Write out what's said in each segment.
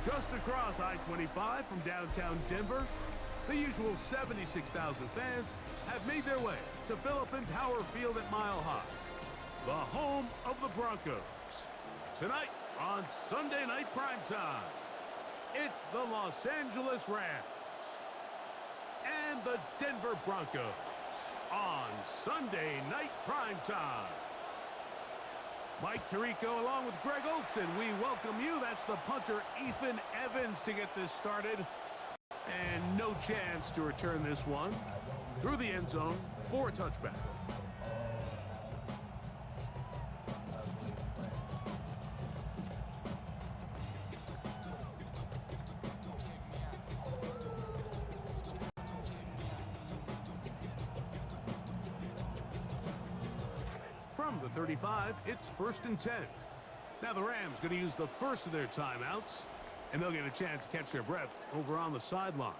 Just across I-25 from downtown Denver, the usual 76,000 fans have made their way to Philip Power Field at Mile High, the home of the Broncos. Tonight on Sunday Night Primetime, it's the Los Angeles Rams and the Denver Broncos on Sunday Night Primetime. Mike Tirico along with Greg Olson, we welcome you. That's the punter, Ethan Evans, to get this started. And no chance to return this one through the end zone for a touchback. From the 35, it's 1st and 10. Now the Rams going to use the first of their timeouts, and they'll get a chance to catch their breath over on the sideline.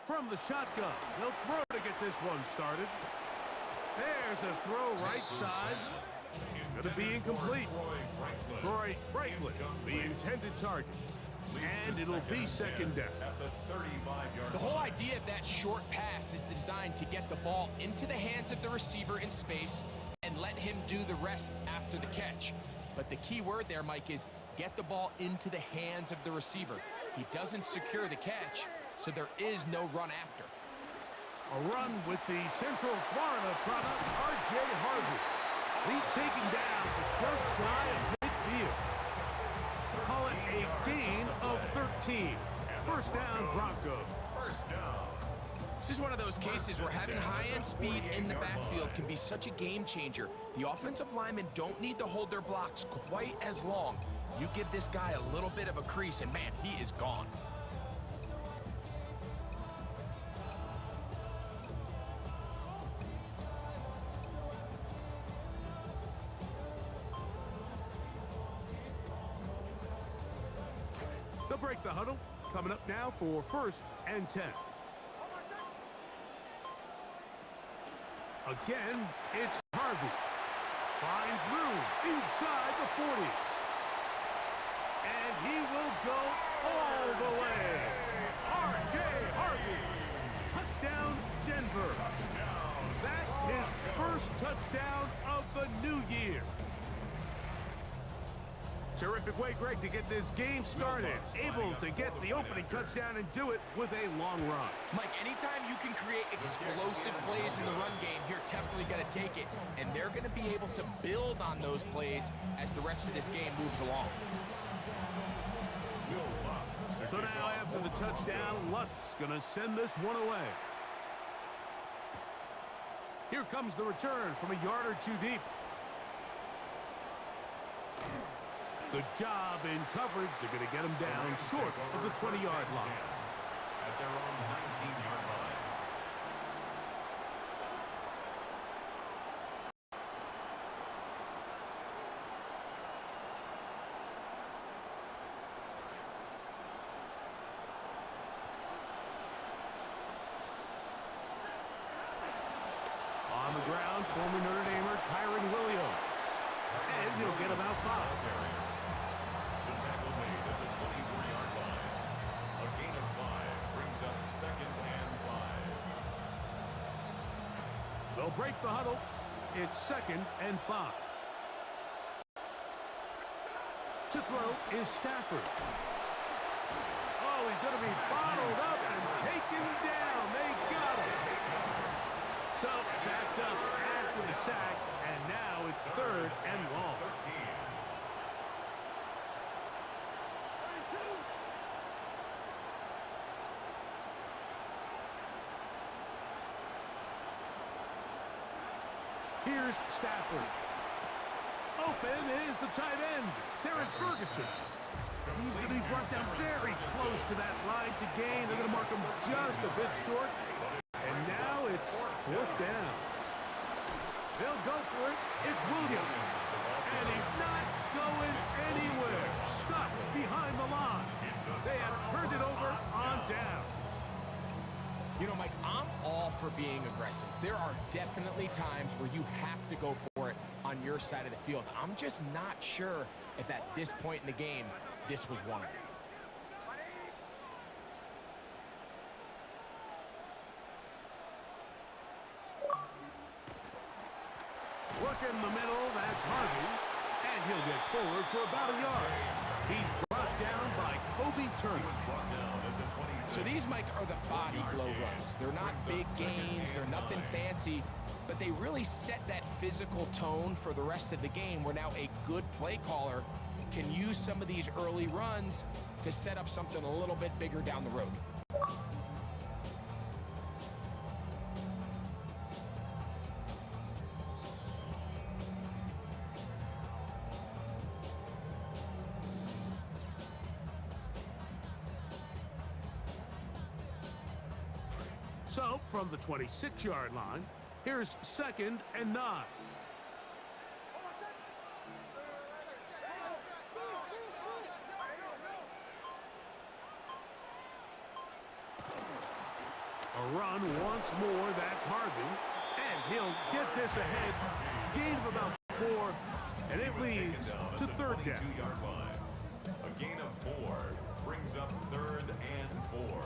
From the shotgun, they'll throw to get this one started. There's a throw right side. It's going to be incomplete. Troy Franklin, the intended target. And it'll be 2nd down. The whole idea of that short pass is designed to get the ball into the hands of the receiver in space and let him do the rest after the catch. But the key word there, Mike, is get the ball into the hands of the receiver. He doesn't secure the catch, so there is no run after. A run with the Central Florida product, R.J. Harvey. He's taken down just shy of midfield. Call it a gain of 13. 1st down, Broncos. This is one of those cases where having high-end speed in the backfield can be such a game changer. The offensive linemen don't need to hold their blocks quite as long. You give this guy a little bit of a crease, and man, he is gone. They'll break the huddle. Coming up now for 1st and 10. Again, it's Harvey. Finds room inside the 40. And he will go all the way. R.J. Harvey. Touchdown, Denver. That's his 1st touchdown of the new year. Terrific way, Greg, to get this game started. Able to get the opening touchdown and do it with a long run. Mike, anytime you can create explosive plays in the run game, you're definitely going to take it. And they're going to be able to build on those plays as the rest of this game moves along. So now after the touchdown, Lutz going to send this one away. Here comes the return from a yard or two deep. Good job in coverage. They're going to get him down short of the 20-yard line. At their own 19-yard line. On the ground, former Notre Damer Kyron Williams. And he'll get about 5. They'll break the huddle. It's 2nd and 5. To throw is Stafford. Oh, he's going to be bottled up and taken down. They got him. So, backed up after the sack, and now it's 3rd and long. Here's Stafford. Open is the tight end, Terrence Ferguson. He's going to be brought down very close to that line to gain. They're going to mark him just a bit short. And now fourth down. They'll go for it. It's Williams. And he's not going anywhere. Stuck behind the line. They have turned it over on down. You know, Mike, I'm all for being aggressive. There are definitely times where you have to go for it on your side of the field. I'm just not sure if at this point in the game, this was one of them. Work in the middle, that's Harvey. And he'll get forward for about a yard. He's brought down by Kobe Turner. So these, Mike, are the body blow runs. They're not big gains, they're nothing fancy, but they really set that physical tone for the rest of the game where now a good play caller can use some of these early runs to set up something a little bit bigger down the road. So, from the 26-yard line, here's 2nd and 9. A run once more, that's Harvey. And he'll get this ahead. Gain of about 4, and it leads to 3rd down. A gain of 4 brings up 3rd and 4.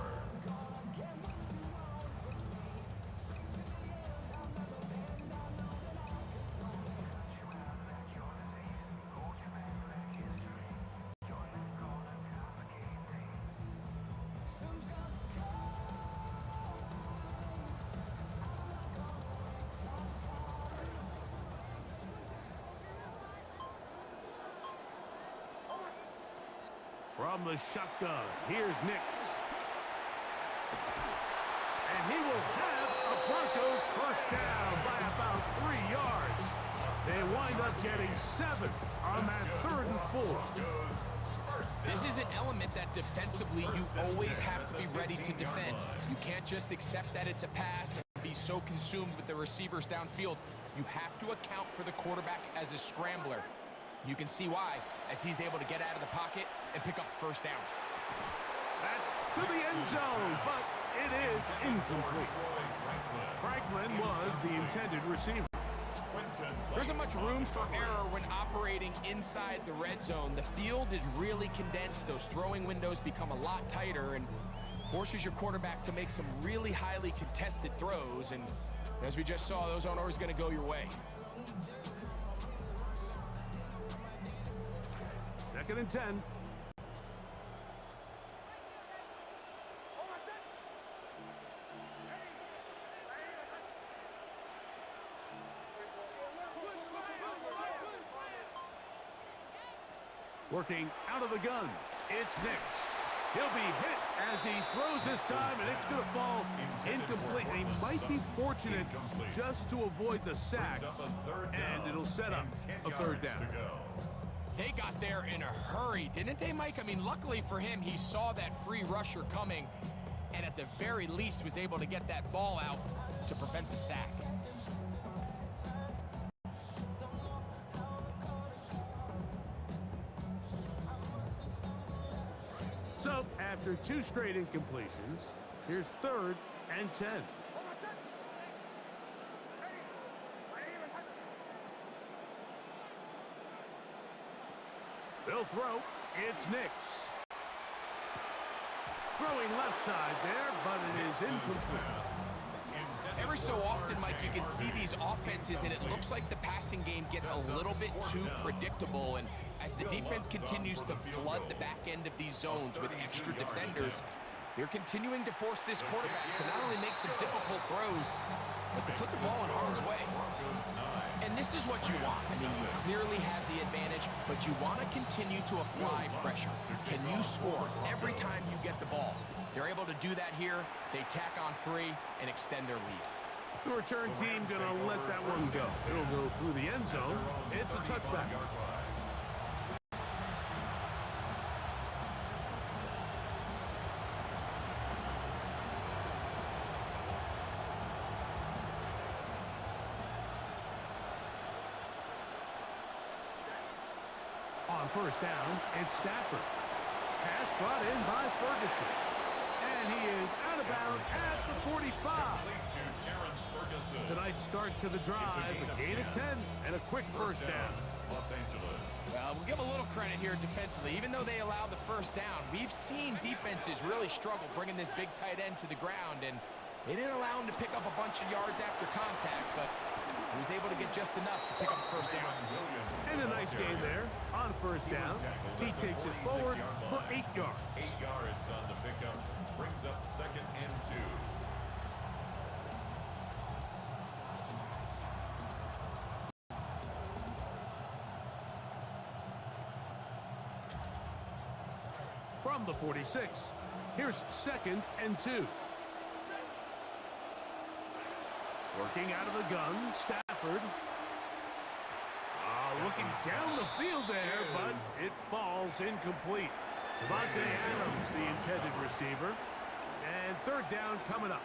From the shotgun, here's Nix. And he will have a Broncos first down by about 3 yards. They wind up getting 7 on that 3rd and 4. This is an element that defensively you always have to be ready to defend. You can't just accept that it's a pass and be so consumed with the receivers downfield. You have to account for the quarterback as a scrambler. You can see why, as he's able to get out of the pocket and pick up the first down. That's to the end zone, but it is incomplete. Franklin was the intended receiver. There isn't much room for error when operating inside the red zone. The field is really condensed. Those throwing windows become a lot tighter and forces your quarterback to make some really highly contested throws. And as we just saw, those aren't always going to go your way. 2nd and 10. Working out of the gun, it's Nix. He'll be hit as he throws this time, and it's going to fall incomplete. And he might be fortunate just to avoid the sack, and it'll set up a 3rd down. They got there in a hurry, didn't they, Mike? I mean, luckily for him, he saw that free rusher coming, and at the very least was able to get that ball out to prevent the sack. So, after 2 straight incompletions, here's 3rd and 10. They'll throw. It's Nix. Throwing left side there, but it is incomplete. Every so often, Mike, you can see these offenses, and it looks like the passing game gets a little bit too predictable. And as the defense continues to flood the back end of these zones with extra defenders, they're continuing to force this quarterback to not only make some difficult throws, but to put the ball in harm's way. And this is what you want. I mean, you clearly have the advantage, but you want to continue to apply pressure. Can you score every time you get the ball? They're able to do that here. They tack on 3 and extend their lead. The return team going to let that one go. It'll go through the end zone. It's a touchback. first down, it's Stafford. Pass brought in by Ferguson. And he is out of bounds at the 45. A nice start to the drive, a gain of 10, and a quick first down. Los Angeles. Well, we'll give a little credit here defensively. Even though they allowed the first down, we've seen defenses really struggle bringing this big tight end to the ground, and they didn't allow him to pick up a bunch of yards after contact, but he was able to get just enough to pick up the first down. And a nice game there. On first down, he takes it forward for 8 yards. 8 yards on the pickup. Brings up 2nd and 2. From the 46, here's 2nd and 2. Working out of the gun, Stafford. Looking down the field there, but it falls incomplete. Devontae Adams, the intended receiver. And 3rd down coming up.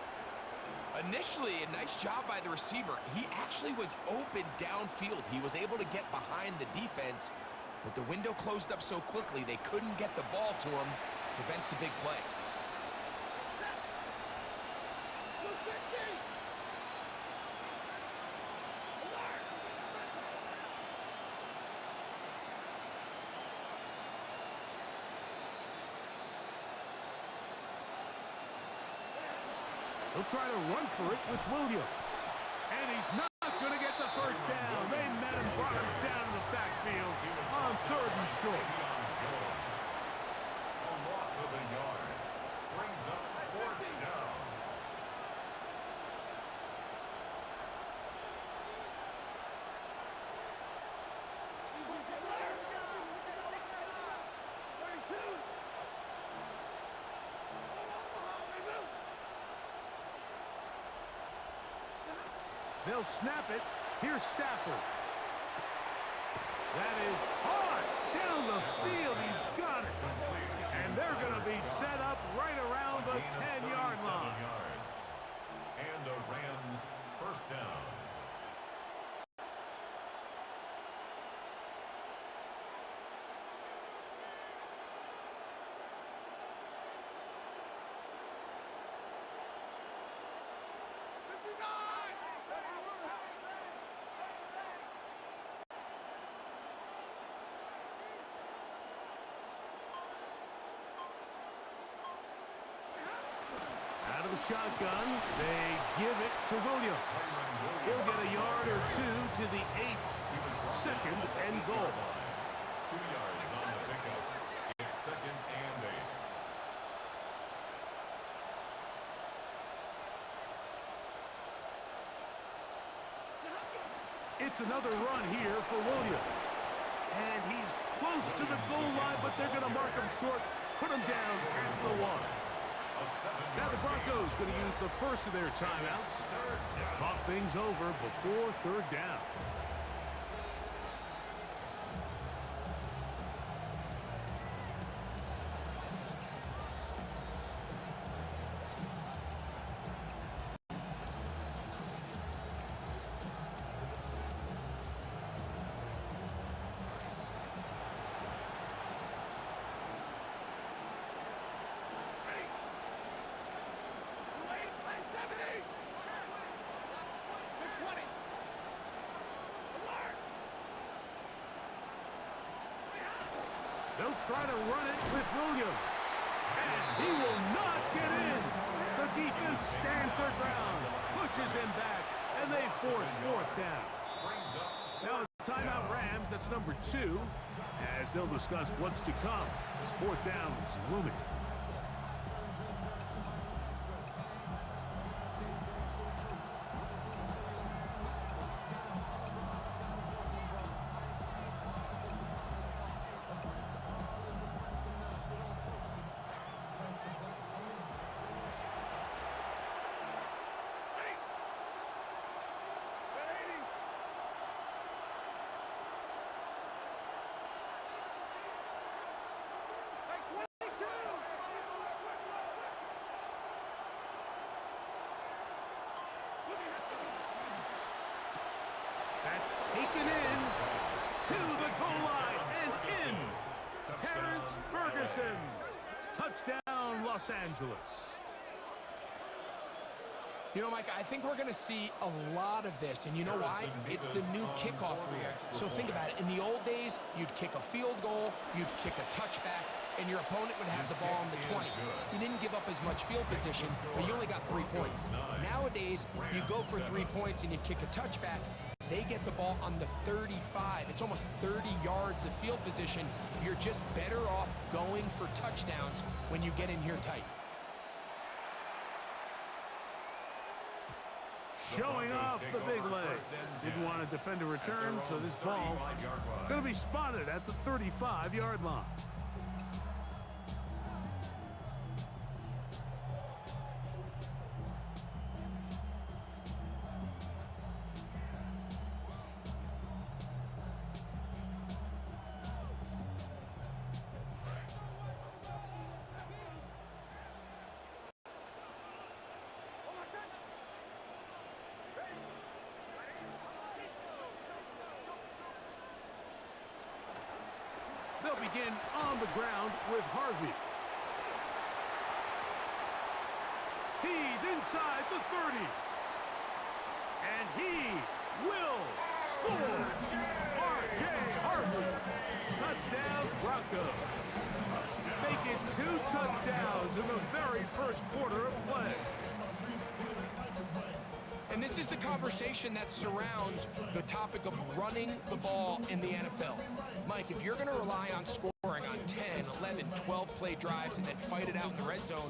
Initially, a nice job by the receiver. He actually was open downfield. He was able to get behind the defense, but the window closed up so quickly they couldn't get the ball to him. Prevents the big play. He'll try to run for it with Williams. And he's not going to get the first down. They met him, brought him down to the backfield on 3rd and short. A loss of a yard. Brings up 4th down. They'll snap it. Here's Stafford. That is hard. Down the field. He's got it. And they're going to be set up right around the 10-yard line. And the Rams first down. Out of the shotgun, they give it to Williams. He'll get a yard or 2 to the 8. 2nd and goal. 2 yards on the pickup. It's 2nd and 8. It's another run here for Williams. And he's close to the goal line, but they're going to mark him short, put him down at the 1. Now the Broncos going to use the first of their timeouts. Talk things over before 3rd down. They'll try to run it with Williams. And he will not get in. The defense stands their ground, pushes him back, and they force 4th down. Now a timeout Rams, that's number 2, as they'll discuss what's to come. This 4th down is looming. Anderson. Touchdown, Los Angeles. You know, Mike, I think we're going to see a lot of this, and you know why? It's the new kickoff rule. So think about it. In the old days, you'd kick a field goal, you'd kick a touchback, and your opponent would have the ball on the 20. You didn't give up as much field position, but you only got 3 points. Nowadays, you go for 3 points and you kick a touchback. They get the ball on the 35. It's almost 30 yards of field position. You're just better off going for touchdowns when you get in here tight. Showing off the big leg. Didn't want to defend a return, so this ball going to be spotted at the 35-yard line. They'll begin on the ground with Harvey. He's inside the 30. And he will score. R.J. Harvey. Touchdown, Broncos. Making 2 touchdowns in the very first quarter of play. And this is the conversation that surrounds the topic of running the ball in the NFL. Mike, if you're going to rely on scoring on 10, 11, 12-play drives and then fight it out in the red zone,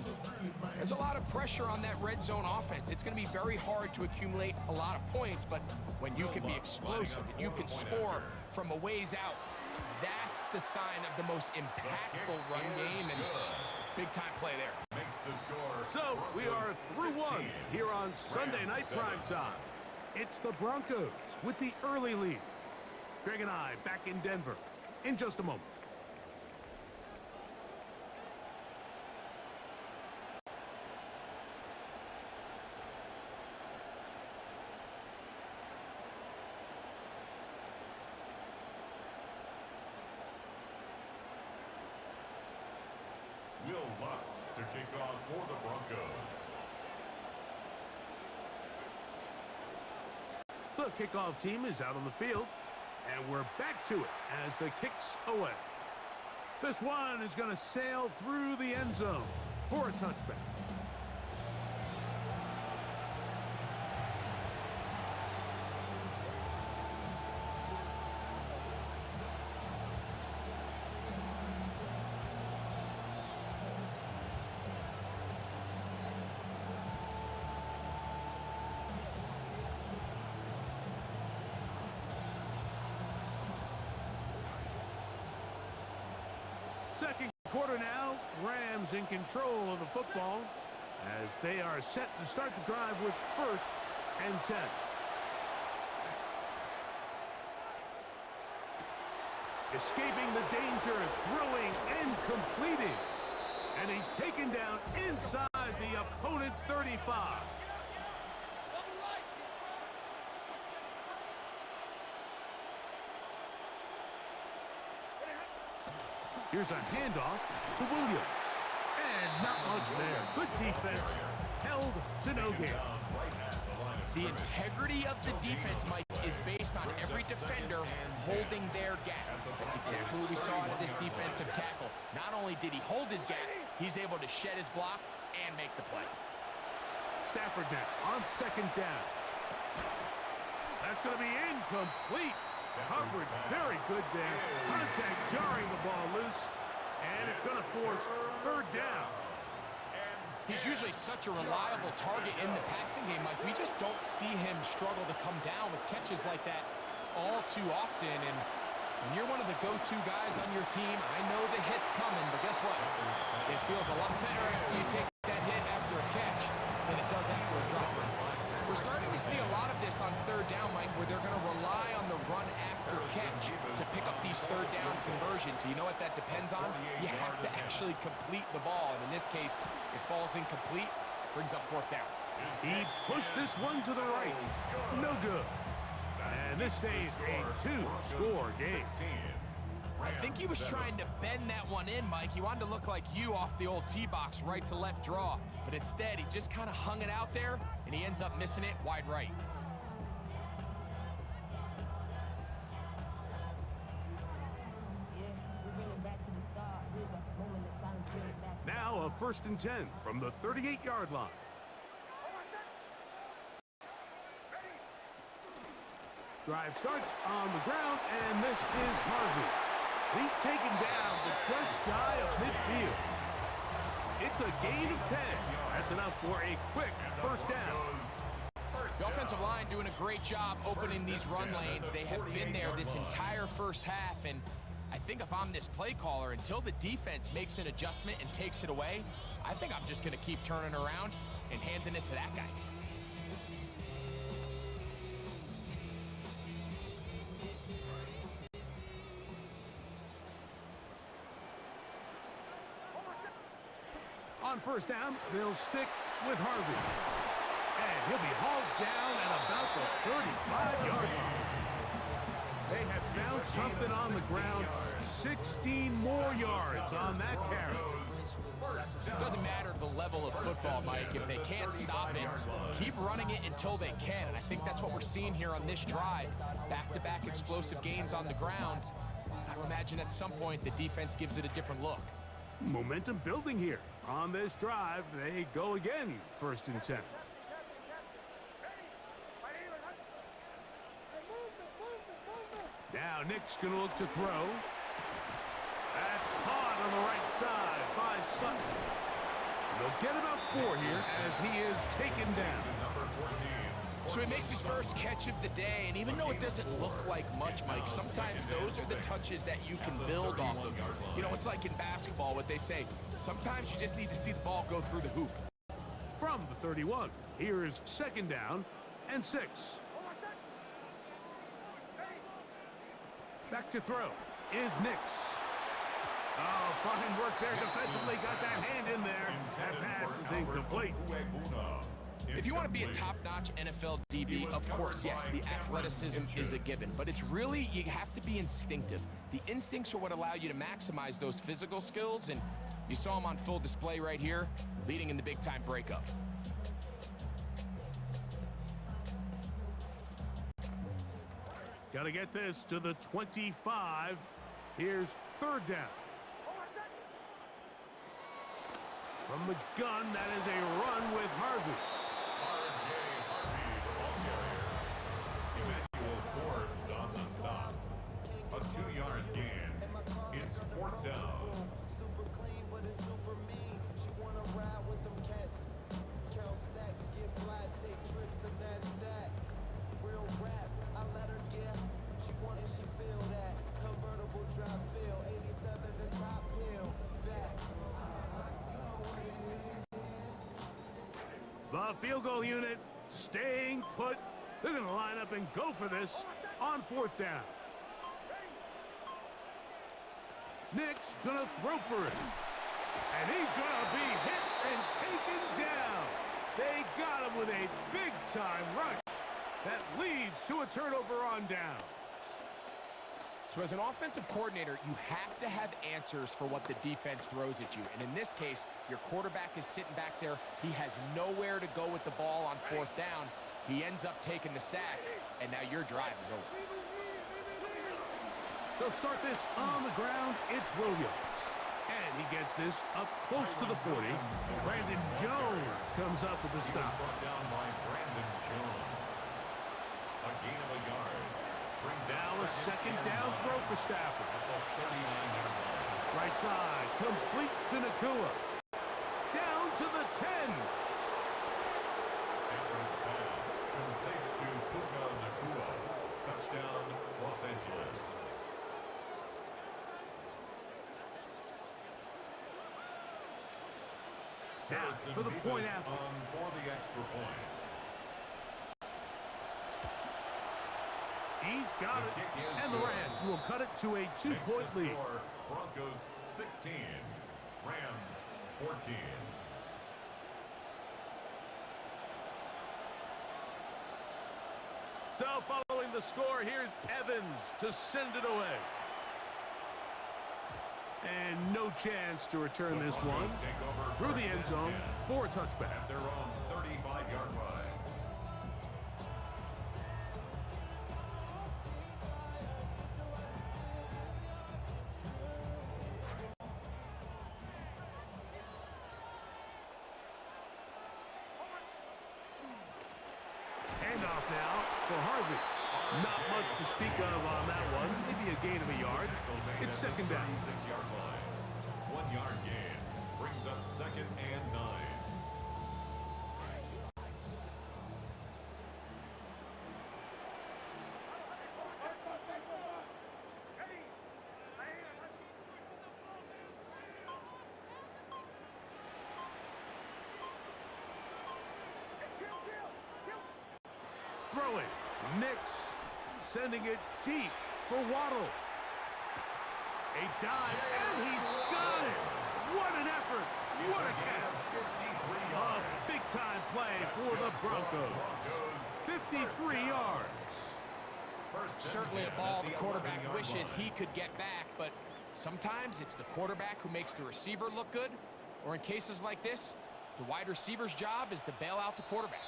there's a lot of pressure on that red zone offense. It's going to be very hard to accumulate a lot of points, but when you can be explosive and you can score from a ways out, that's the sign of the most impactful run game, and big-time play there. So we are through one here on Sunday Night Primetime. It's the Broncos with the early lead. Greg and I back in Denver in just a moment. Will Lutz to kick off for the Broncos. The kickoff team is out on the field, and we're back to it as the kick's away. This one is going to sail through the end zone for a touchback. Second quarter now, Rams in control of the football as they are set to start the drive with 1st and 10. Escaping the danger, throwing and completing. And he's taken down inside the opponent's 35. Here's a handoff to Williams. And not much there. Good defense. Held to no gain. The integrity of the defense, Mike, is based on every defender holding their gap. That's exactly what we saw out of this defensive tackle. Not only did he hold his gap, he's able to shed his block and make the play. Stafford now on 2nd down. That's going to be incomplete. Coverage very good there. Contact jarring the ball loose. And it's going to force 3rd down. He's usually such a reliable target in the passing game, Mike. We just don't see him struggle to come down with catches like that all too often. And when you're one of the go-to guys on your team, I know the hit's coming, but guess what? It feels a lot better after you take that hit after a catch than it does after a drop. We're starting to see a lot of this on 3rd down, Mike, where they're going to rely on the run after catch to pick up these 3rd down conversions. So you know what that depends on? You have to actually complete the ball. And in this case, it falls incomplete, brings up 4th down. He pushed this one to the right. No good. And this stays a 2-score game. I think he was trying to bend that one in, Mike. He wanted to look like you off the old tee box, right to left draw. But instead, he just kind of hung it out there, and he ends up missing it wide right. Now a 1st and 10 from the 38-yard line. Drive starts on the ground, and this is Harvey. He's taken down to just shy of midfield. It's a gain of 10. That's enough for a quick 1st down. The offensive line doing a great job opening these run lanes. They have been there this entire first half, and I think if I'm this play caller, until the defense makes an adjustment and takes it away, I think I'm just going to keep turning around and handing it to that guy. On 1st down, they'll stick with Harvey. And he'll be hauled down at about the 35-yard line. They have found something on the ground. 16 more yards on that carry. It doesn't matter the level of football, Mike. If they can't stop it, keep running it until they can. And I think that's what we're seeing here on this drive. Back-to-back explosive gains on the ground. I would imagine at some point the defense gives it a different look. Momentum building here. On this drive, they go again, 1st and 10. Now Nick's going to look to throw. That's caught on the right side by Sutton. And they'll get about 4 here as he is taken down. So he makes his first catch of the day, and even though it doesn't look like much, Mike, sometimes those are the touches that you can build off of. You know, it's like in basketball, what they say, sometimes you just need to see the ball go through the hoop. From the 31, here is 2nd down and 6. Back to throw is Nix. Oh, fine work there defensively. Got that hand in there. That pass is incomplete. If you want to be a top-notch NFL DB, of course, yes, the athleticism is a given. But it's really, you have to be instinctive. The instincts are what allow you to maximize those physical skills, and you saw them on full display right here, leading in the big-time breakup. Got to get this to the 25. Here's 3rd down. From the gun, that is a run with Harvey. On the stop. A 2-yard gain. It's 4th down. Super clean, but it's super mean. She wanna ride with them cats. Count stacks, get fly, take trips, and that's that. Real rap, I let her get. She want it, she feel that. Convertible drive feel. 87, the top pill. Back. You know what it is. The field goal unit staying put. They're going to line up and go for this on 4th down. Nick's going to throw for it. And he's going to be hit and taken down. They got him with a big-time rush that leads to a turnover on down. So as an offensive coordinator, you have to have answers for what the defense throws at you. And in this case, your quarterback is sitting back there. He has nowhere to go with the ball on 4th down. He ends up taking the sack, and now your drive is over. They'll start this on the ground. It's Williams. And he gets this up close to the 40. Brandon Jones comes up with the stop. Brought down by Brandon Jones. A gain of a yard. Now a 2nd down throw for Stafford. At the 39-yard line. Right side, complete to Nakua. Down to the 10. Stafford's pass. Complete to Puka Nakua. Touchdown, Los Angeles. Now for the point after. For the extra point. He's got it. And the Rams will cut it to a 2-point lead. Broncos 16. Rams 14. So following the score, here's Evans to send it away. And no chance to return this one through the end zone for a touchback. At their own 35-yard line. Handoff now for Harvey. Not much to speak of on that one. Maybe a gain of a yard. It's second down. 6-yard line. 1 yard gain brings up 2nd and 9. Throwing. Nix sending it deep for Waddle. A dive, and he's got it. What an effort. What a catch. A big-time play for the Broncos. 53 yards. Certainly a ball the quarterback wishes he could get back, but sometimes it's the quarterback who makes the receiver look good, or in cases like this, the wide receiver's job is to bail out the quarterback.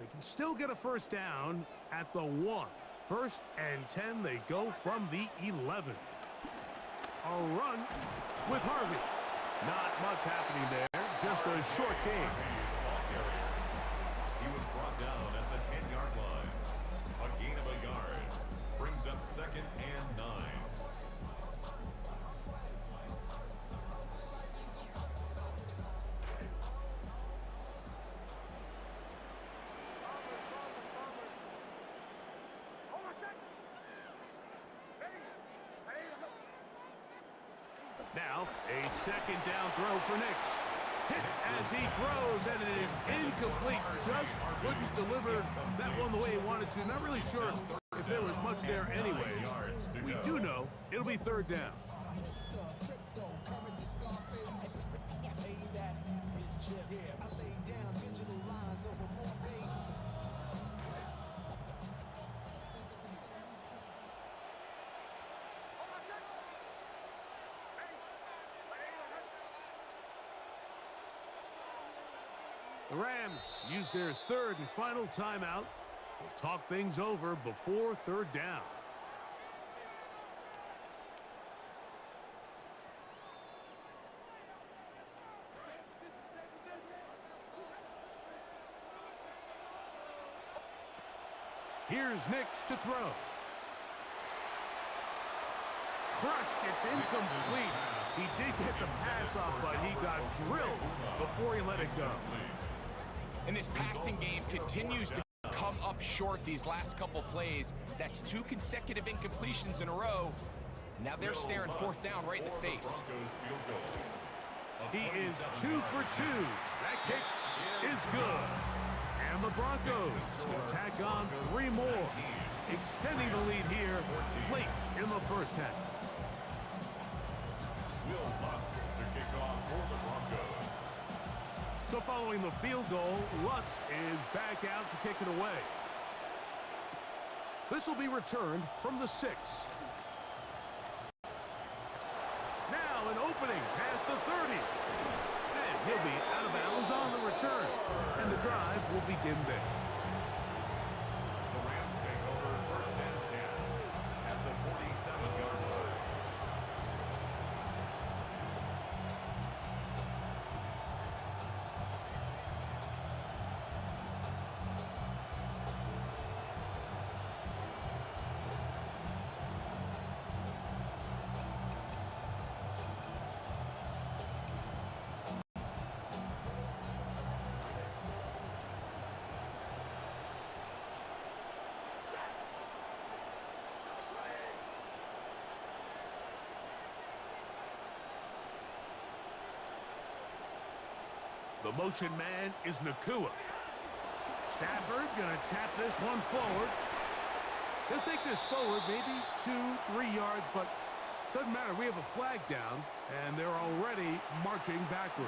They can still get a first down at the 1. 1st and 10, they go from the 11. A run with Harvey. Not much happening there, just a short game. He was brought down at the 10-yard line. A gain of a yard brings up 2nd and 9. Now, a 2nd down throw for Nix. Hit as he throws, and it is incomplete. Just couldn't deliver that one the way he wanted to. Not really sure if there was much there anyways. We do know it'll be 3rd down. The Rams use their 3rd and final timeout. They'll talk things over before 3rd down. Here's Nix to throw. Crushed, it's incomplete. He did get the pass off, but he got drilled before he let it go. And this passing game continues to come up short these last couple plays. That's 2 consecutive incompletions in a row. Now they're staring 4th down right in the face. He is 2 for 2. That kick is good. And the Broncos will tack on 3 more, extending the lead here late in the 1st half. Will Lutz to kick off for the Broncos. So following the field goal, Lutz is back out to kick it away. This will be returned from the 6. Now an opening past the 30. And he'll be out of bounds on the return. And the drive will begin there. The Rams take over 1st and 10 at the 47-yard line. The motion man is Nakua. Stafford gonna tap this one forward. He'll take this forward maybe 2-3 yards, but Doesn't matter, we have a flag down, and they're already marching backward.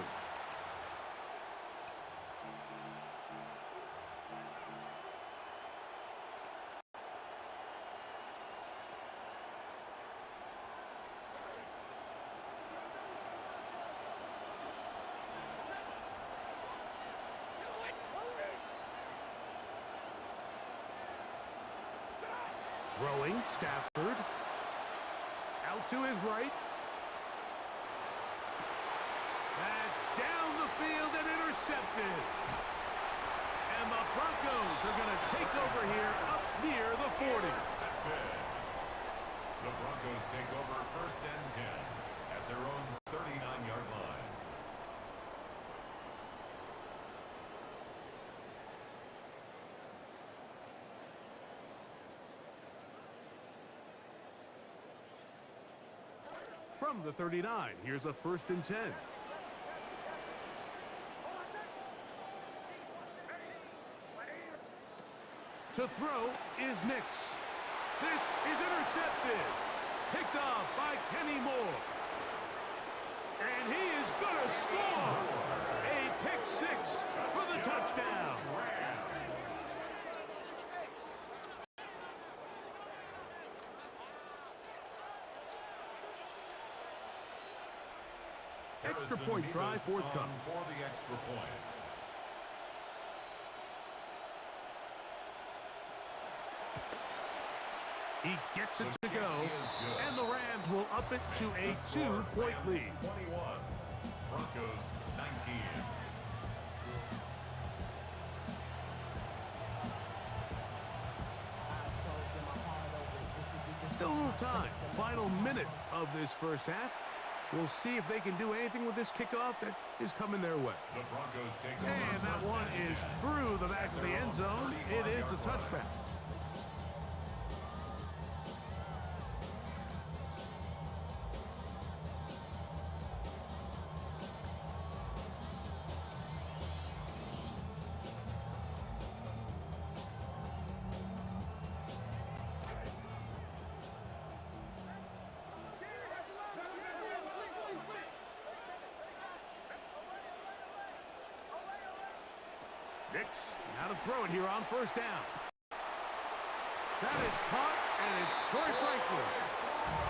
Throwing, Stafford. Out to his right. That's down the field and intercepted. And the Broncos are going to take over here up near the 40. The Broncos take over 1st and 10 at their own 39-yard line. From the 39, here's a 1st and 10. To throw is Nix. This is intercepted. Picked off by Kenny Moore. And he is going to score. A pick 6 for the touchdown. Extra point try forthcoming. For the extra point. He gets it to go, and the Rams will up it to a 2-point lead. 21, Broncos 19. Still a little time. Final minute of this first half. We'll see if they can do anything with this kickoff that is coming their way. The Broncos take over. And that one is through the back of the end zone. It is a touchback. Nix, now to throw it here on 1st down. That is caught, and it's Troy Franklin.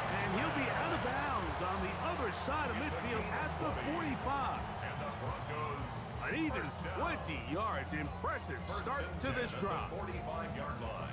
And he'll be out of bounds on the other side of midfield at the 45. And the Broncos An even 20 yards. Impressive start to this drive. 45-yard line.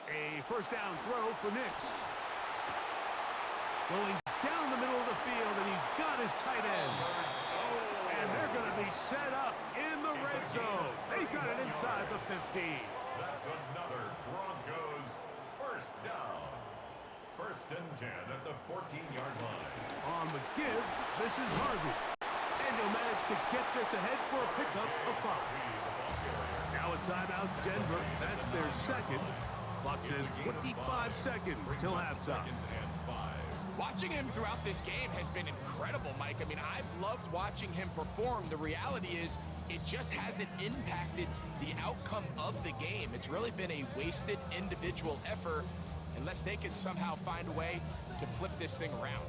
A 1st down throw for Nix. Going down the middle of the field, and he's got his tight end. And they're going to be set up in the red zone. They've got it inside the 15. That's another Broncos 1st down. 1st and 10 at the 14-yard line. On the give, this is Harvey. And he'll manage to get this ahead for a pickup of 5. Now a timeout, Denver. That's their second. Clock says 25 seconds till halftime. Watching him throughout this game has been incredible, Mike. I mean, I've loved watching him perform. The reality is it just hasn't impacted the outcome of the game. It's really been a wasted individual effort unless they can somehow find a way to flip this thing around.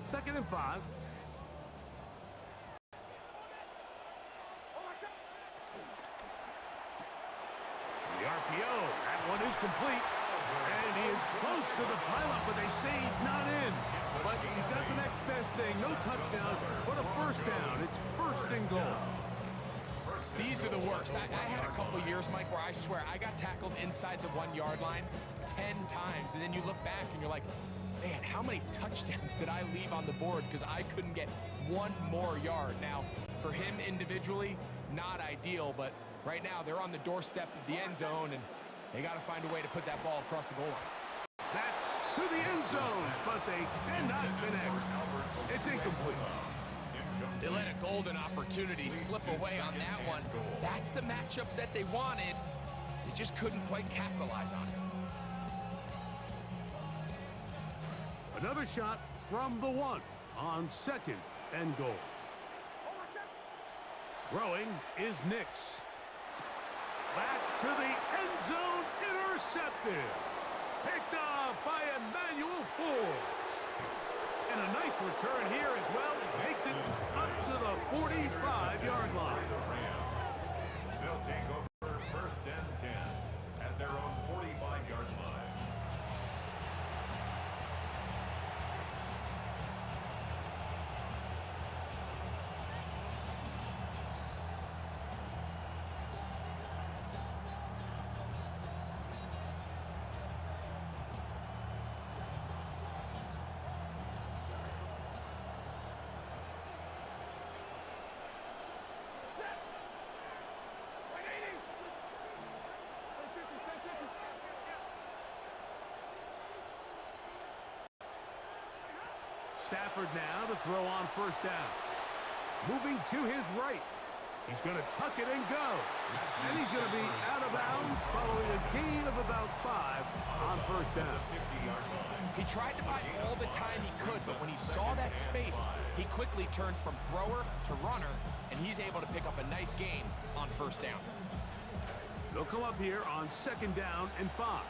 Second and 5. The RPO, that one is complete. And he is close to the pileup, but they say he's not in. But he's got the next best thing. No touchdown, but a 1st down. It's 1st and goal. These are the worst. I had a couple years, Mike, where I swear I got tackled inside the 1-yard line 10 times. And then you look back and you're like, man, how many touchdowns did I leave on the board because I couldn't get one more yard? Now, for him individually, not ideal, but right now they're on the doorstep of the end zone, and they got to find a way to put that ball across the goal line. That's to the end zone, but they cannot connect. It's incomplete. They let a golden opportunity slip away on that one. That's the matchup that they wanted. They just couldn't quite capitalize on it. Another shot from the 1 on 2nd and goal. Throwing is Nix. That's to the end zone, intercepted. Picked off by Emmanuel Forbes. And a nice return here as well. It takes it up to the 45-yard line. They'll take over 1st and 10 at their own 45-yard line. Stafford now to throw on 1st down. Moving to his right. He's going to tuck it and go. And he's going to be out of bounds following a gain of about 5 on 1st down. He tried to buy all the time he could, but when he saw that space, he quickly turned from thrower to runner, and he's able to pick up a nice gain on 1st down. They'll come up here on 2nd down and 5.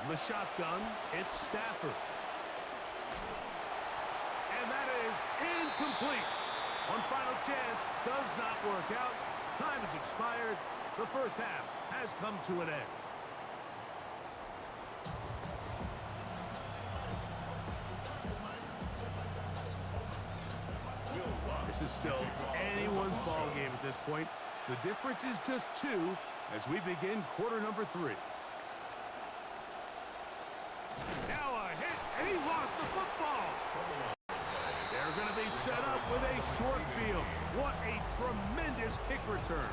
From the shotgun, it's Stafford. And that is incomplete. One final chance does not work out. Time has expired. The 1st half has come to an end. This is still anyone's ball game at this point. The difference is just 2 as we begin quarter number 3. Now a hit, and he lost the football. They're going to be set up with a short field. What a tremendous kick return.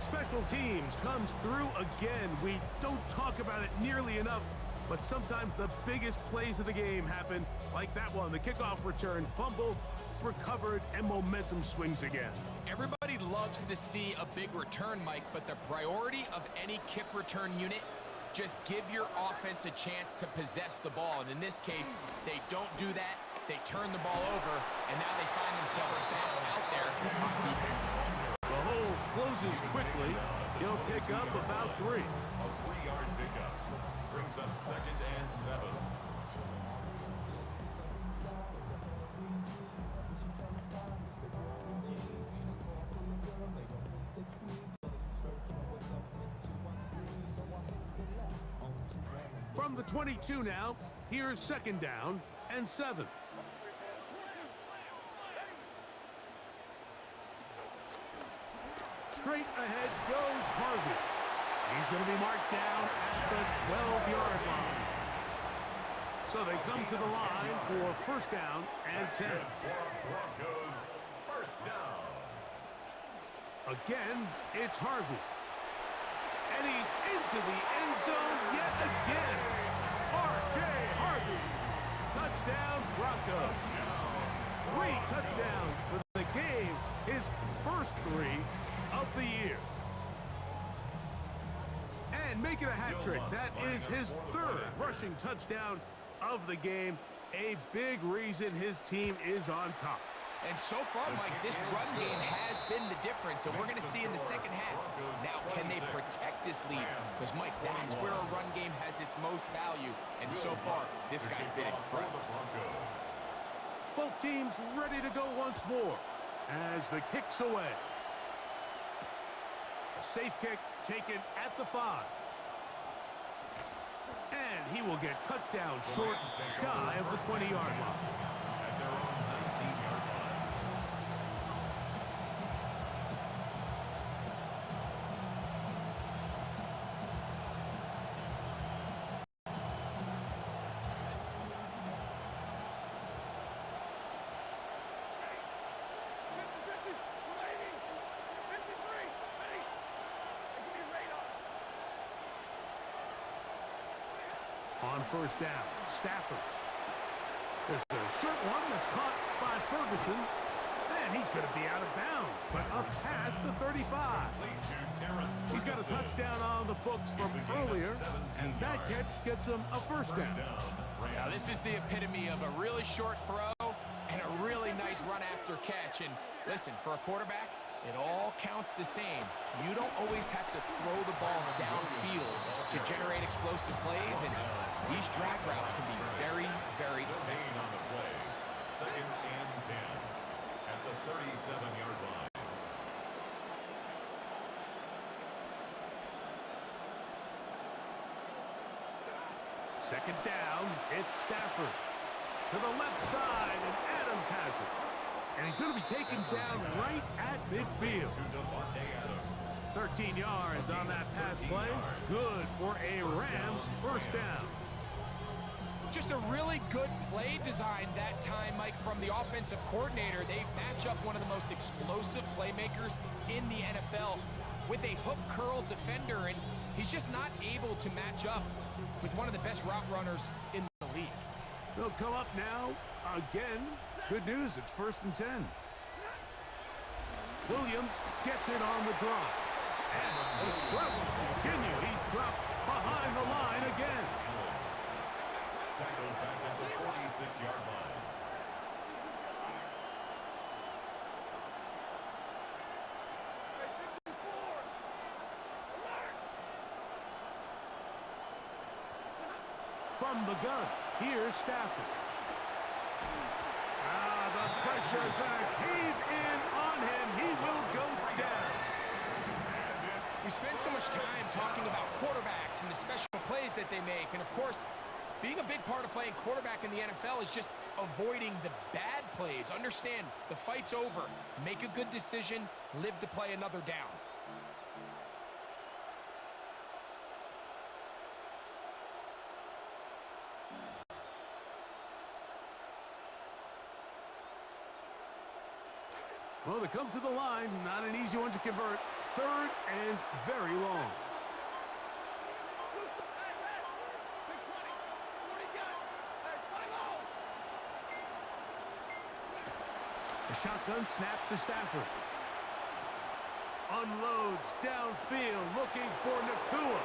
Special teams comes through again. We don't talk about it nearly enough, but sometimes the biggest plays of the game happen like that one. The kickoff return, fumble, recovered, and momentum swings again. Everybody loves to see a big return, Mike, but the priority of any kick return unit, just give your offense a chance to possess the ball. And in this case, they don't do that. They turn the ball over, and now they find themselves back out there on defense. The hole closes quickly. He'll pick up about 3. A 3-yard pickup brings up 2nd and 7. From the 22 now, here's 2nd down and 7. Straight ahead goes Harvey. He's going to be marked down at the 12-yard line. So they come to the line for 1st down and 10. Broncos 1st down. Again, it's Harvey. And he's into the end zone yet again. R.J. Harvey. Touchdown, Broncos. 3 touchdowns for the game. His first 3 of the year. And making a hat trick. That is his 3rd rushing touchdown of the game. A big reason his team is on top. And so far, Mike, this run game has been the difference, and we're going to see in the 2nd half. Now, can they protect this lead? Because, Mike, that's where a run game has its most value, and so far, this guy's been incredible. Both teams ready to go once more as the kick's away. A safe kick taken at the 5. And he will get cut down short, shy of the 20-yard line. At their own 19-yard line. On first down, Stafford. There's a short one that's caught by Ferguson. And he's going to be out of bounds, but up past the 35. He's got a touchdown on the books from earlier, and that catch gets him a first down. Now, this is the epitome of a really short throw and a really nice run after catch. And listen, for a quarterback, it all counts the same. You don't always have to throw the ball downfield to generate explosive plays, and these drag routes can be very, very effective. On the play, 2nd and 10 at the 37-yard line. Second down, it's Stafford. To the left side, and Adams has it. And he's going to be taken down right at midfield. 13 yards on that pass play. Good for a Rams first down. Just a really good play design that time, Mike, from the offensive coordinator. They match up one of the most explosive playmakers in the NFL with a hook curl defender, and he's just not able to match up with one of the best route runners in the league. They'll come up now again. Good news, it's 1st and 10. Williams gets it on the drop. And the struggles continue. He's dropped behind the line again. Tackled back at the 46-yard line. From the gun, here's Stafford. The pressure's going to cave in on him. He will go down. We spend so much time talking about quarterbacks and the special plays that they make. And, of course, being a big part of playing quarterback in the NFL is just avoiding the bad plays. Understand, the fight's over. Make a good decision. Live to play another down. Well, they come to the line. Not an easy one to convert. 3rd and very long. A shotgun snap to Stafford. Unloads downfield, looking for Nakua.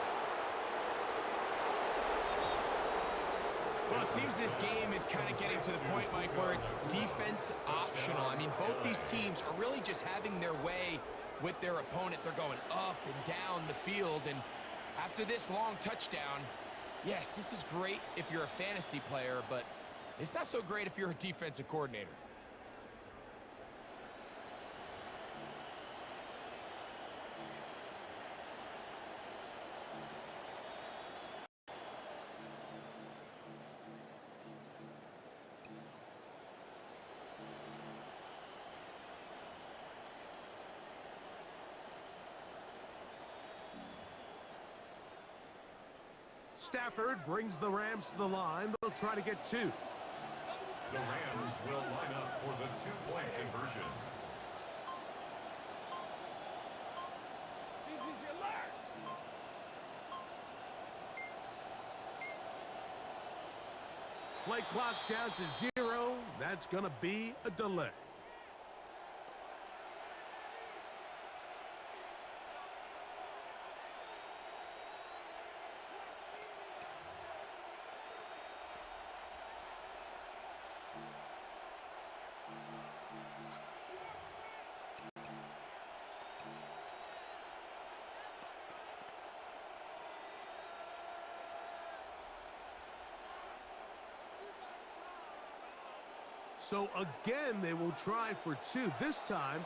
Well, it seems this game is kind of getting to the point, Mike, where it's defense optional. I mean, both these teams are really just having their way with their opponent. They're going up and down the field, and after this long touchdown, yes, this is great if you're a fantasy player, but it's not so great if you're a defensive coordinator. Stafford brings the Rams to the line. They'll try to get 2. The Rams will line up for the 2-point conversion. Play clock down to 0. That's going to be a delay. So again, they will try for 2. This time,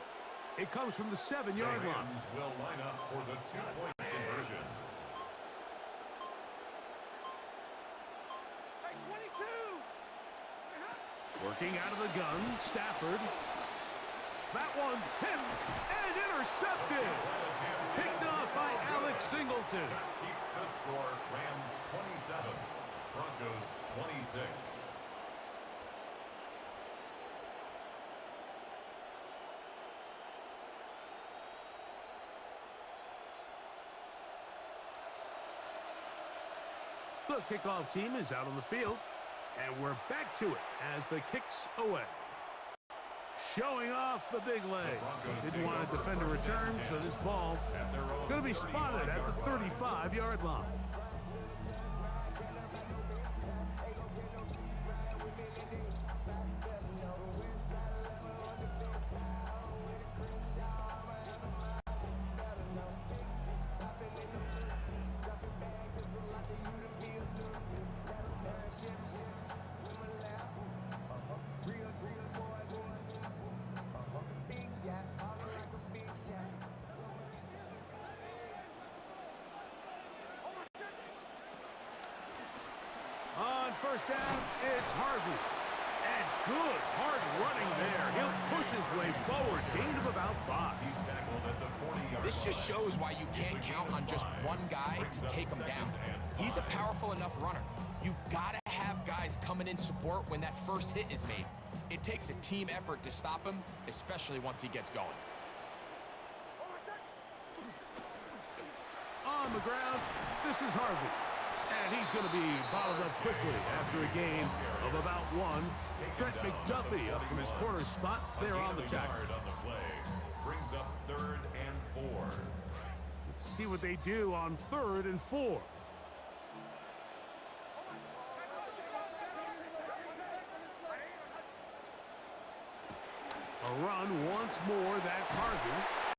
it comes from the 7-yard line. Rams will line up for the 2-point conversion. Working out of the gun, Stafford. That one tipped and intercepted. Picked off by Alex Singleton. That keeps the score. Rams 27, Broncos 26. The kickoff team is out on the field, and we're back to it as the kick's away. Showing off the big leg. Didn't want to defend a return, so this ball is going to be spotted at the 35-yard line. On first down, it's Harvey. And good hard running there. He'll push his way forward. Gain of about 5. He's tackled at the 40-yard This just line. shows why you can't count on just one guy to take him down. He's a powerful enough runner. You gotta have guys coming in support when that first hit is made. It takes a team effort to stop him, especially once he gets going. On the ground, this is Harvey. And he's going to be bottled up quickly after a gain of about 1. Trent McDuffie up from his corner spot there on the tackle. On the play. Brings up 3rd and 4. Let's see what they do on 3rd and 4. A run once more, that's Harvey.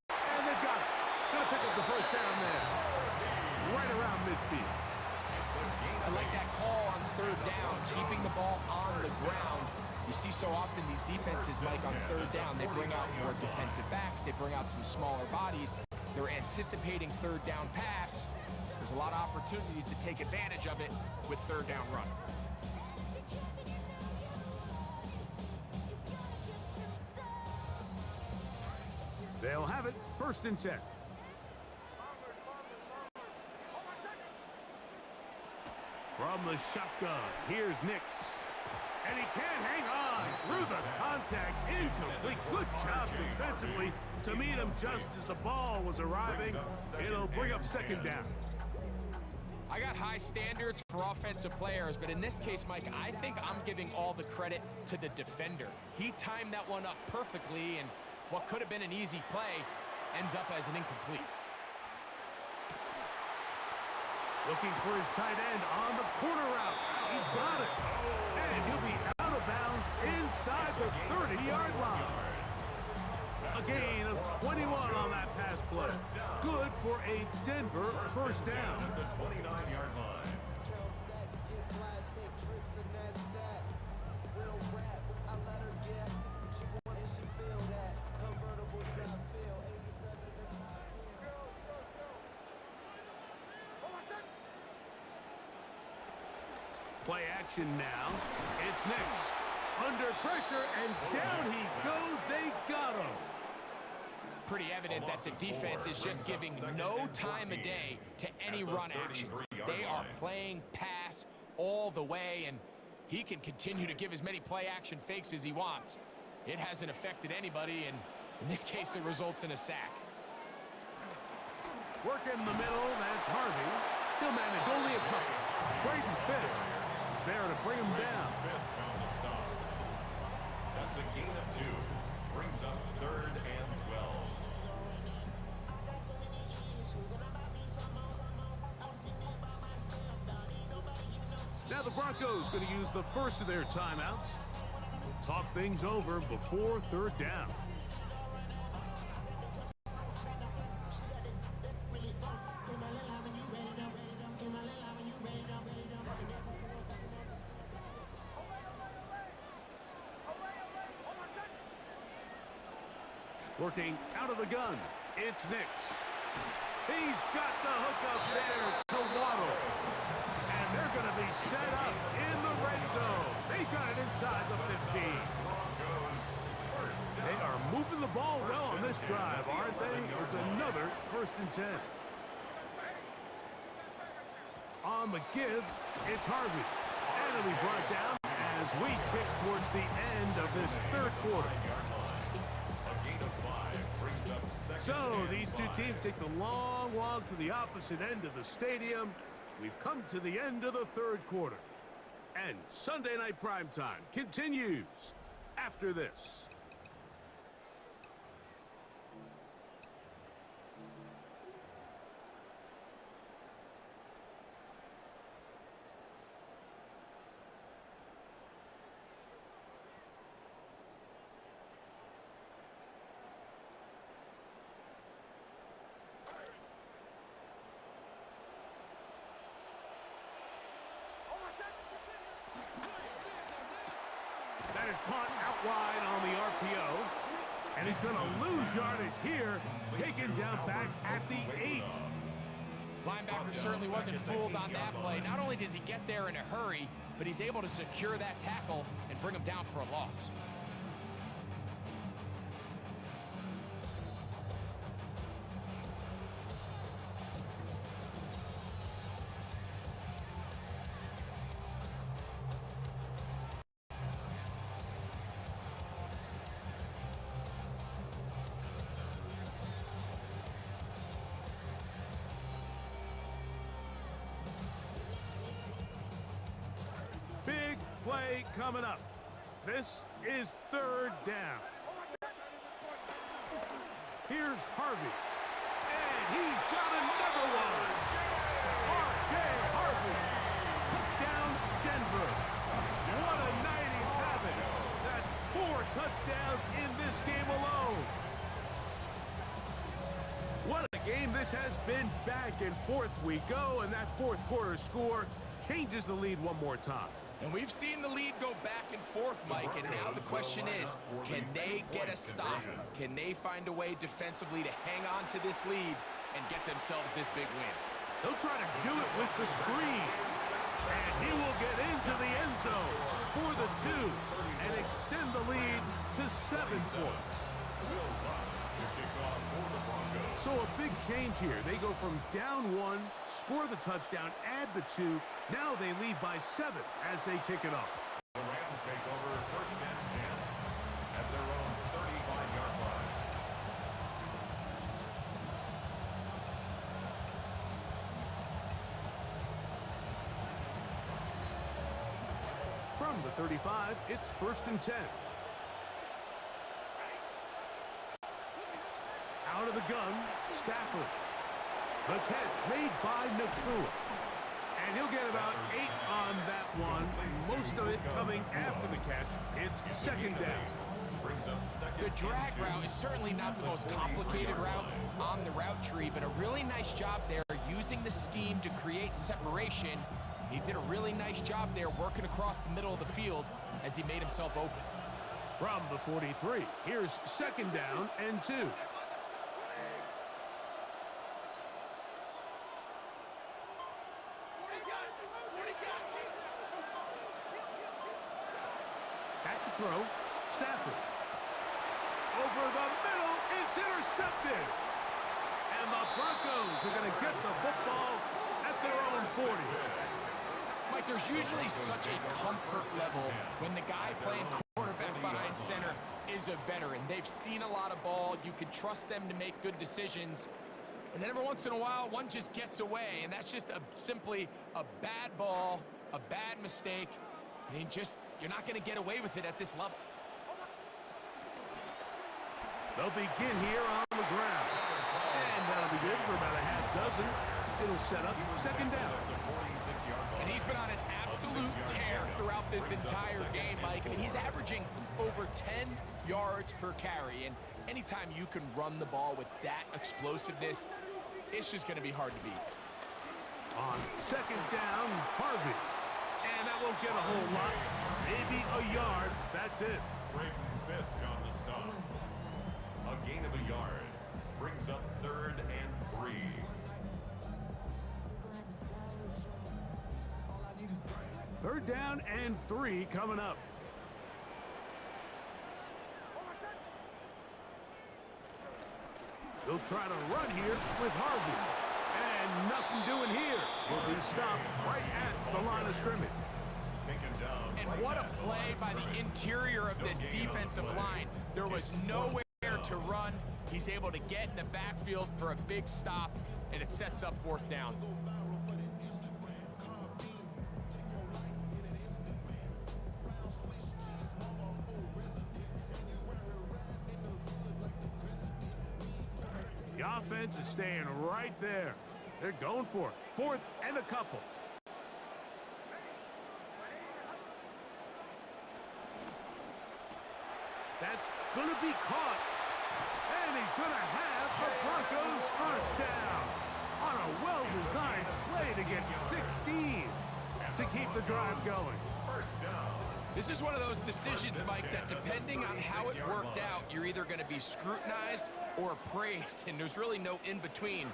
And they've got it. Gonna pick up the first down there. Right around midfield. I like that call on 3rd down, keeping the ball on the ground. You see so often these defenses, Mike, on 3rd down, they bring out more defensive backs, they bring out some smaller bodies. They're anticipating 3rd down pass. There's a lot of opportunities to take advantage of it with 3rd down run. They'll have it, 1st and 10. From the shotgun, here's Nix. And he can't hang on through the contact. Incomplete. Good job defensively to meet him just as the ball was arriving. It'll bring up 2nd down. I got high standards for offensive players, but in this case, Mike, I think I'm giving all the credit to the defender. He timed that one up perfectly, and what could have been an easy play ends up as an incomplete. Looking for his tight end on the corner route. He's got it. And he'll be out of bounds inside the 30-yard line. A gain of 21 on that pass play. Good for a Denver 1st down. At the 29-yard line. Count stacks, get fly, take trips, and that's that. Real rap, I let her get. She want it, she feel that. Convertible top feel, 87 the top feel. Play action now. It's Nix. Under pressure, and down he goes. They got him. Pretty evident that the defense is just giving no time of day to any run actions. They are playing pass all the way, and he can continue to give as many play action fakes as he wants. It hasn't affected anybody, and in this case, it results in a sack. Work in the middle, that's Harvey. He'll manage only a couple. Braden Fisk is there to bring him down. Fisk on the stop. That's a gain of 2. Brings up 3rd and 12. Now the Broncos going to use the first of their timeouts. Talk things over before 3rd down. Working out of the gun, it's Nix. He's got the hook up there to Waddle. And they're going to be set up in the red zone. They got it inside the 15. They are moving the ball well on this drive, aren't they? It's another 1st and 10. On the give, it's Harvey. And it'll be brought down as we tick towards the end of this 3rd quarter. So these two teams take the long walk to the opposite end of the stadium. We've come to the end of the third quarter. And Sunday Night Primetime continues after this. That is caught out wide on the RPO. And he's going to lose yardage here, taken down back at the 8. Linebacker certainly wasn't fooled on that play. Not only does he get there in a hurry, but he's able to secure that tackle and bring him down for a loss. Big play coming up. This is third down. Here's Harvey. And he's got another one. R.J. Harvey. Touchdown, Denver. What a night he's having. That's 4 touchdowns in this game alone. What a game this has been. Back and forth we go, and that fourth quarter score changes the lead one more time. And we've seen the lead go back and forth, Mike, and now the question is, can they get a stop? Can they find a way defensively to hang on to this lead and get themselves this big win? They'll try to do it with the screen. And he will get into the end zone for the 2 and extend the lead to 7 points. So a big change here. They go from down 1, score the touchdown, add the 2. Now they lead by 7 as they kick it off. The Rams take over first and 10 at their own 35-yard line. From the 35, it's first and 10. Out of the gun, Stafford. The catch made by Nakua. And he'll get about 8 on that one. Most of it coming after the catch. It's second down. The drag route is certainly not the most complicated route on the route tree, but a really nice job there using the scheme to create separation. He did a really nice job there working across the middle of the field as he made himself open. From the 43, here's second down and 2. Throw, Stafford. Over the middle, it's intercepted. And the Broncos are going to get the football at their own 40. Mike, there's usually such a comfort level when the guy playing quarterback behind center is a veteran. They've seen a lot of ball. You can trust them to make good decisions. And then every once in a while, one just gets away, and that's just simply a bad ball, a bad mistake. I mean, you're not going to get away with it at this level. They'll begin here on the ground. And that'll be good for about a half dozen. It'll set up second down. And he's been on an absolute tear throughout this entire game, Mike. I mean, he's averaging over 10 yards per carry. And anytime you can run the ball with that explosiveness, it's just going to be hard to beat. On second down, Harvey. And that won't get a whole lot. Maybe a yard. That's it. Braden Fisk on the stop. A gain of a yard brings up third and 3. Third down and 3 coming up. They'll try to run here with Harvey. And nothing doing here. Will be stopped right at the line of scrimmage. And what a play by the interior of this defensive line. There was nowhere to run. He's able to get in the backfield for a big stop, and it sets up fourth down. offense is staying right there. They're going for it. 4th and a couple. That's going to be caught. And he's going to have the Broncos first down on a well-designed play to get 16 to keep the drive going. First down. This is one of those decisions, Mike, that depending on how it worked out, you're either going to be scrutinized or praised, and there's really no in-between.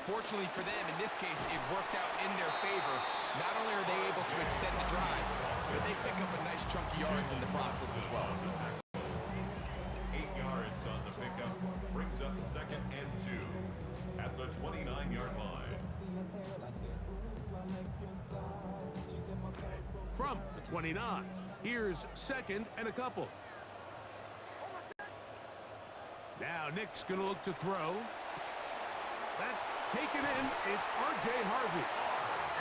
Fortunately for them, in this case, it worked out in their favor. Not only are they able to extend the drive, but they pick up a nice chunk of yards in the process as well. 8 yards on the pickup, brings up 2nd and 2 at the 29-yard line. From the 29, here's 2nd and a couple. Now Nick's going to look to throw. That's taken in. It's R.J. Harvey.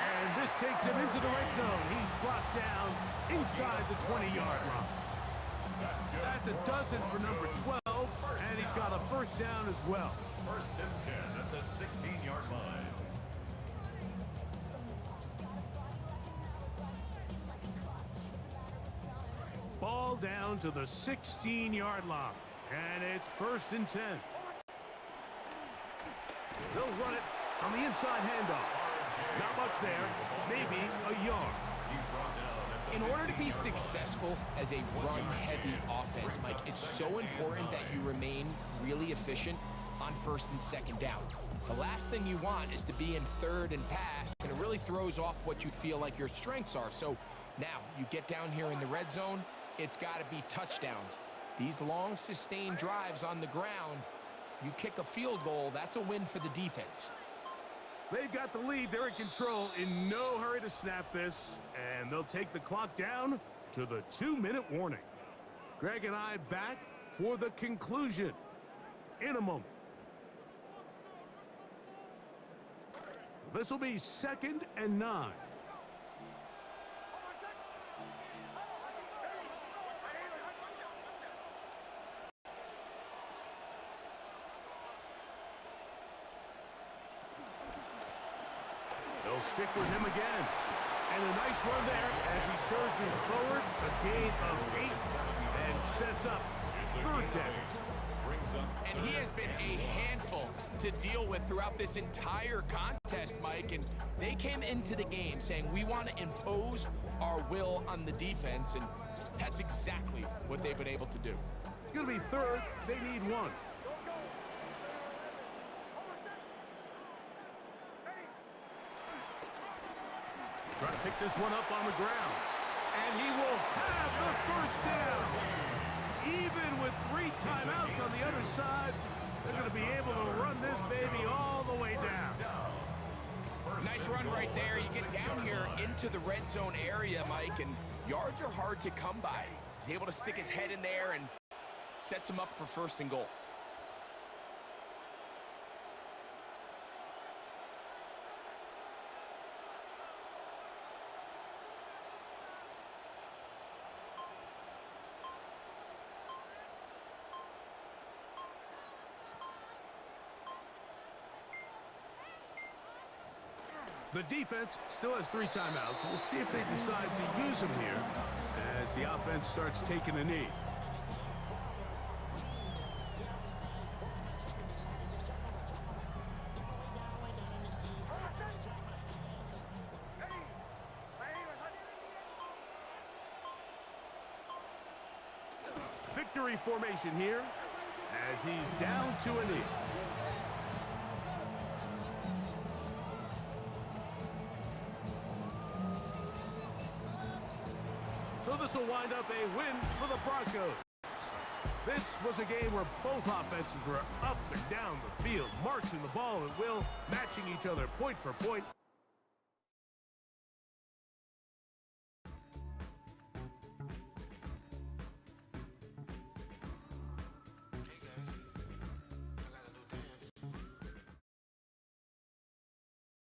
And this takes him into the red zone. He's brought down inside the 20-yard line. That's a dozen for number 12, and he's got a first down as well. 1st and 10 at the 16-yard line. Ball down to the 16-yard line, and it's 1st and 10. They'll run it on the inside handoff. Not much there, maybe a yard. In order to be successful as a run-heavy offense, Mike, it's so important that you remain really efficient on 1st and 2nd down. The last thing you want is to be in 3rd and pass, and it really throws off what you feel like your strengths are. So now you get down here in the red zone, it's got to be touchdowns. These long, sustained drives on the ground, you kick a field goal, that's a win for the defense. They've got the lead. They're in control. In no hurry to snap this. And they'll take the clock down to the 2-minute warning. Greg and I back for the conclusion in a moment. This will be 2nd and 9. They'll stick with him again. And a nice run there as he surges forward. A gain of 8 and sets up 3rd down. And he has been a handful to deal with throughout this entire contest, Mike. And they came into the game saying, we want to impose our will on the defense. And that's exactly what they've been able to do. It's going to be 3rd. They need 1. Try to pick this one up on the ground. And he will have the first down. Even with 3 timeouts on the other side, they're going to be able to run this baby all the way down. Nice run right there. You get down here into the red zone area, Mike, and yards are hard to come by. He's able to stick his head in there and sets him up for 1st and goal. The defense still has 3 timeouts. We'll see if they decide to use them here as the offense starts taking a knee. Victory formation here as he's down to a knee. So this will wind up a win for the Broncos. This was a game where both offenses were up and down the field, marching the ball at will, matching each other point for point.